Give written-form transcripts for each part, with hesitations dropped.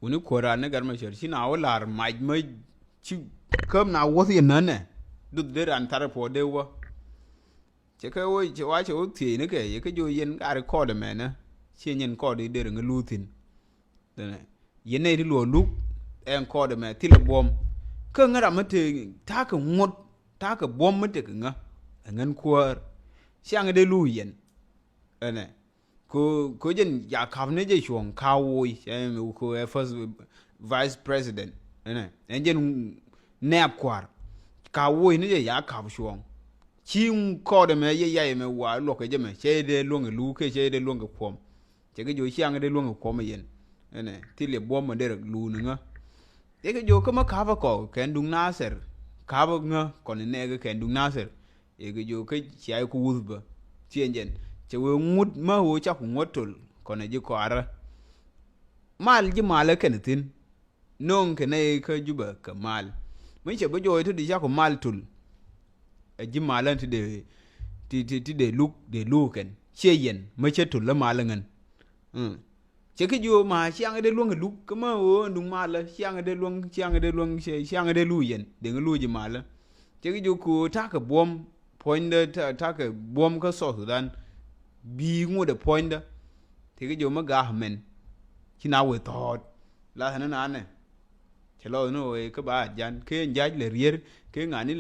uni kora ne gar ma sher shi na walar maj ma chi kam na wosi nan ne du de ran tar po de wo che ka wo che wa che wo ti ne ke ye ke jo yen ga record me na chi nyen ko de de ng lutin de ne yen ne lo lu en ko de me ti le bom ke ngara ma te ta ka ngot ta ka bom ma te nga ngan ko xiang de lu yen ene ko jen ya kam ne je chuong ka wo ko first vice president ene en jen ne kwar ka wo ne je ya kam chuong chi ko de me ye me wa lo ke je me che de lo nge lu ke che de lo nge kwom che ke jo xiang de lo nge kwom yen ene ti le bom ma de lu nga de ke jo ko ma ka ba ko ken dung na ser ka ba nga ko ne ke ken dung na ser e ke jo ke chi ai ku wuz ba tien jen che we ngut ma wo cha ku ngotul ko ne ji ko ara mal ji mala ken tin non ke ne ka juba ka mal mun che bo jo to di cha ko mal tul e ji mala ti de luk ken che yen ma che tul la mala ngan che ke jo ma xiang de luong luk ka ma wo dung mala xiang de luong xiang de lu yen de lu ji mala che ke jo ku ta ka bom point ta ka bom ka so Sudan bi ngu de point da thì cái chỗ mà gà mình khi nào về thọt là thằng nó này chỉ lo nó về cái bà dàn cái anh giải là riết cái ngàn này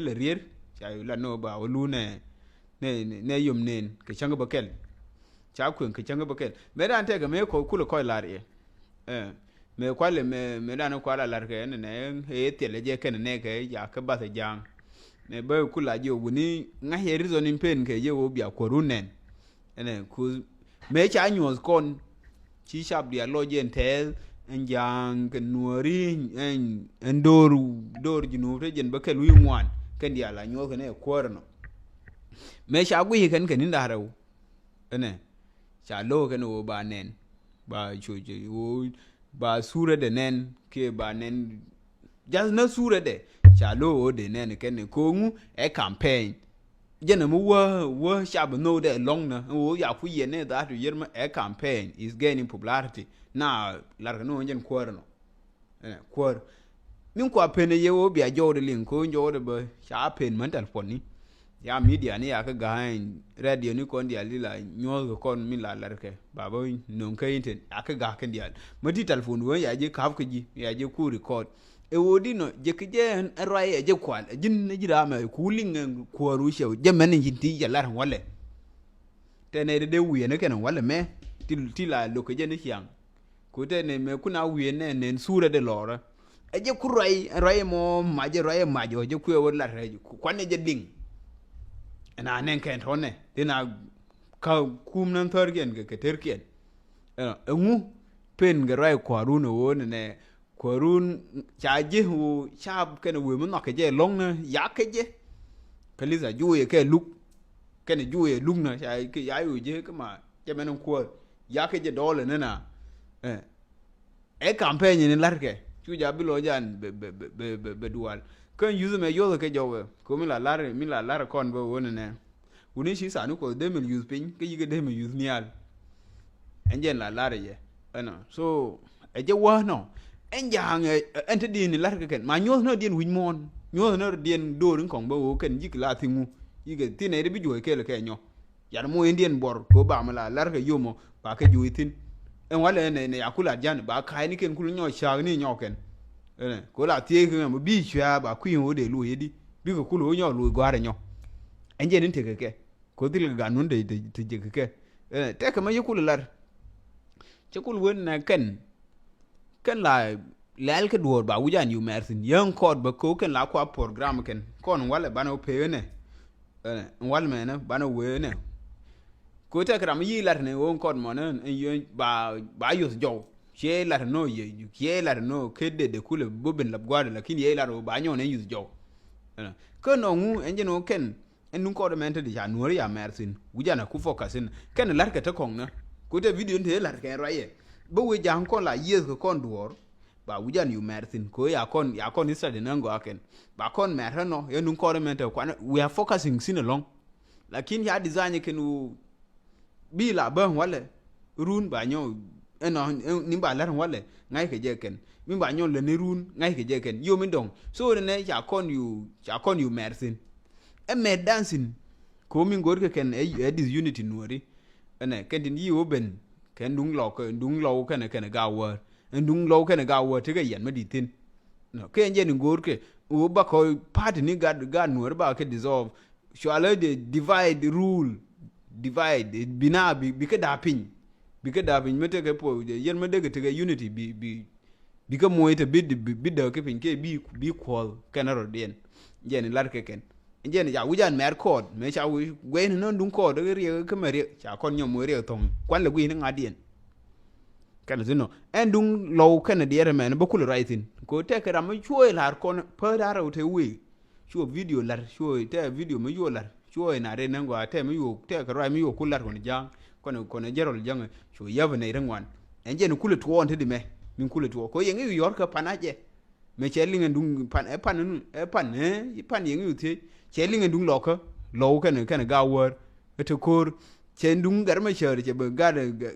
là riết chạy là nó bảo luôn nè dùng nền cái chẳng có bậc kẹt cháu quyền cái chẳng có bậc kẹt mấy đàn thế cái mấy coi là đấy mấy coi là mấy đàn nó coi là cái này hết tiền là gì cái này cái giá cái bà thầy giang này bây cô là nhiều bữa nay ngay hiện rồi nên pen cái gì vô biểu của run nền này cô mấy trái nhồi con chỉ sắp đi lo chuyện thế anh giang cái nuori anh đor gì nuori dân bắc cái lui ngoan cái đi là nhồi cái này quơ nó mấy trái quý cái nín đà đâu này trả lo cái nó bà nền bà chui bà sura de nền kia bà nền just no sura de trả lo de nền cái này cô ngu e campaign dân mà mua shab no de long na o ya ku yene that year ma a campaign is gaining popularity now lar no njen kwar no kwar min kwa pene ye o bia jode lin ko jode ba sha pen man telefon ni ya media ni ya ka ga radio ni ko ndi alila nyo ko min la lar ke baba non ka inten aka ga kan dia ma di telefon wo ya je ka ka ji ya je ku record e wodi no je ke je roye je kwal jin ne jira ma ku lin ko ru shew je men jinti ya lar wale te ne de wiye ne kenan wale me ti la lo ke je ne hiang ko te ne me kuna wiye ne sura de lora e je ku roye mo ma je roye ma je ku wo lar re ku ne je ding na nen ken tonne dina ka kum nan torgen ke terkien ngu pen ga roye ko ru no won ne korun chaje hu chab ken we mun ke je long na ya ke je kaliza juye ke luk ken juye luk na sai ke ya yu je kama je men ko ya ke je dole na campaign ni larke chu ja bilo jan be dual kan yuzu me yo ke jowe ko mi la lar kon bo wona ne uni shi sanu ko de mil use pin ke yige de mil use nial enjen la lare je so e je wa no en jang en te din lar ke ken ma nyo no din win mon nyo no din do rin kong bo ken jik la tingu yige tin e bi jo ke le ke nyo yar mo indien bor ko ba ma la lar ke yomo ba ke ju tin en wala ne yakula jan ba kai ni ken kulu nyo sha ni nyo ken ko la tie ke mo bi sha ba ku yin o de lu yedi bi ko kulu nyo lu gware nyo en je nin te ke ko dil ga nun de je ke te ke ma yakula lar che kul won na ken la lal ke duor ba wujan yu mersin yang kod ba ko ken la kwa program ken kon wala bana pe ne wal me ne bana we ne ko te kram yi lar ne won kod mo ne ba yus jo che lar no ye ye lar no ke de kule bobin lab gwada lakini ye lar ba nyo ne yus jo ko no ngu enje no ken en nun kod mente de ja nuor ya mersin wujana ku focusin ken lar ke te kong na ko te video nte lar ke raye bo we jang kon la yes ko kon duor ba wujan yu mersin ko ya kon isa de nango aken ba kon mer no ye nun ko mente ko we are focusing sin along lakin ya design ken u bi la ba wala run ba nyo eno nimba lar wale ngai ke je ken min ba nyon le ne run ngai ke je ken yo min dong so ne cha kon you mersin e me dancing ko min gor ke ken e disunity nuori ene ken din yi oben ken dung lo ken ga wor dung lo ken ga wor te ga yen ma ditin no ken je ni gor ke o ba ko party ni ga nuor ba ke dissolve shwale de divide rule divide bina bi ke da pin bi ke da pin mete ke po yen ma de ke unity bi ke moite bi de ke pin ke bi kwol kenaro den je ni lar ke ken je ni ja wujan mer code me cha wi gwen no dun code ri ke mer cha kon nyom ri tong kwan le gwi ni ngadien kan zino en dun low kan de men ba kul writing ko te ke ram chuo lar kon pa daro te wi chuo video lar chuo te video me yo lar chuo na re nan gwa te me yo te ka ra me yo kul lar kon jang kon jerol jang chuo yav ne rangwan en je ni kul tuo te di me min kul tuo ko yen yu yor ka panaje me cheling dun pan yen yu te cheling dun loka low kan ga wor to kor chen dun garma sher je ba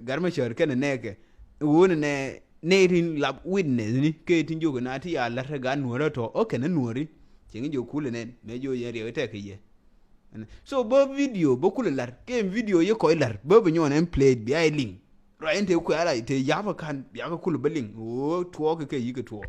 garma sher kan ne ke won ne rin lab witness ni ke tin jogo na ti ya la ga nuora to o ken nuori chen jo kul ne me jo ye re te ke ye so bo video bo kul lar ke video ye ko lar bo be nyon en played bi ai link right te ku ala te ya ba kan ya ka kul beling o to ke yi ke to